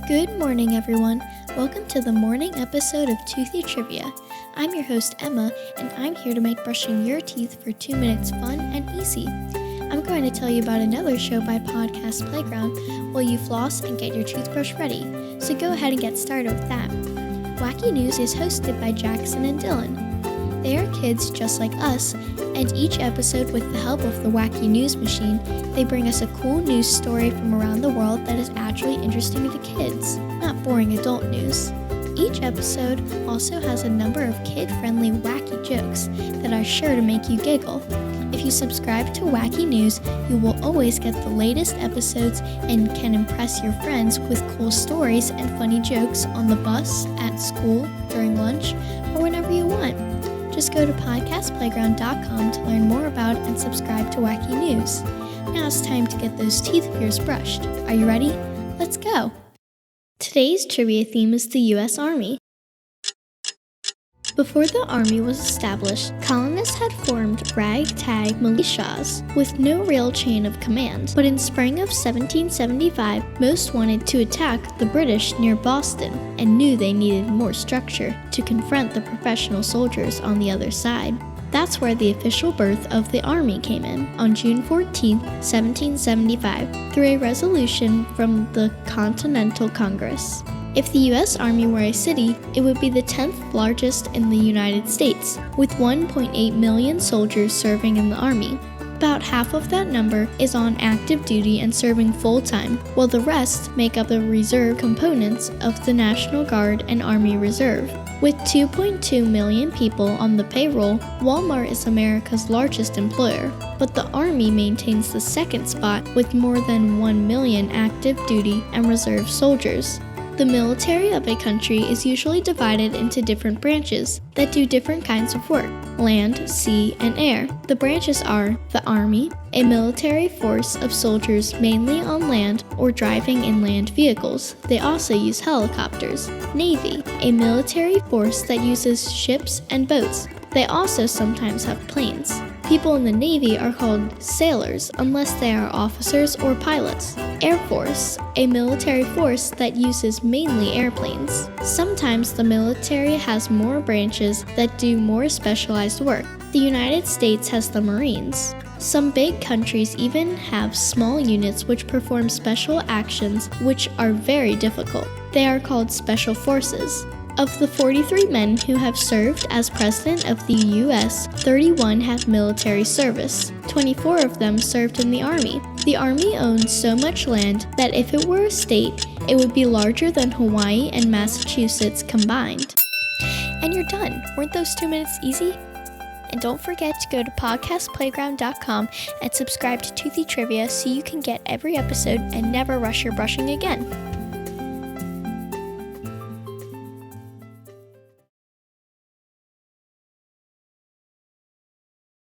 Good morning, everyone. Welcome to the morning episode of Toothy Trivia. I'm your host, Emma, and I'm here to make brushing your teeth for 2 minutes fun and easy. I'm going to tell you about another show by Podcast Playground while you floss and get your toothbrush ready. So go ahead and get started with that. Wacky News is hosted by Jackson and Dylan. They are kids just like us, and each episode, with the help of the Wacky News machine, they bring us a cool news story from around the world that is actually interesting to kids, not boring adult news. Each episode also has a number of kid-friendly wacky jokes that are sure to make you giggle. If you subscribe to Wacky News, you will always get the latest episodes and can impress your friends with cool stories and funny jokes on the bus, at school, during lunch, or whenever you want. Just go to podcastplayground.com to learn more about and subscribe to Wacky News. Now it's time to get those teeth of yours brushed. Are you ready? Let's go! Today's trivia theme is the U.S. Army. Before the Army was established, colonists had formed ragtag militias with no real chain of command. But in spring of 1775, most wanted to attack the British near Boston and knew they needed more structure to confront the professional soldiers on the other side. That's where the official birth of the Army came in, on June 14, 1775, through a resolution from the Continental Congress. If the U.S. Army were a city, it would be the 10th largest in the United States, with 1.8 million soldiers serving in the Army. About half of that number is on active duty and serving full-time, while the rest make up the reserve components of the National Guard and Army Reserve. With 2.2 million people on the payroll, Walmart is America's largest employer, but the Army maintains the second spot with more than 1 million active duty and reserve soldiers. The military of a country is usually divided into different branches that do different kinds of work: land, sea, and air. The branches are the Army, a military force of soldiers mainly on land or driving in land vehicles. They also use helicopters. Navy, a military force that uses ships and boats. They also sometimes have planes. People in the Navy are called sailors unless they are officers or pilots. Air Force, a military force that uses mainly airplanes. Sometimes the military has more branches that do more specialized work. The United States has the Marines. Some big countries even have small units which perform special actions which are very difficult. They are called special forces. Of the 43 men who have served as President of the U.S., 31 have military service. 24 of them served in the Army. The Army owns so much land that if it were a state, it would be larger than Hawaii and Massachusetts combined. And you're done. Weren't those 2 minutes easy? And don't forget to go to podcastplayground.com and subscribe to Toothy Trivia so you can get every episode and never rush your brushing again.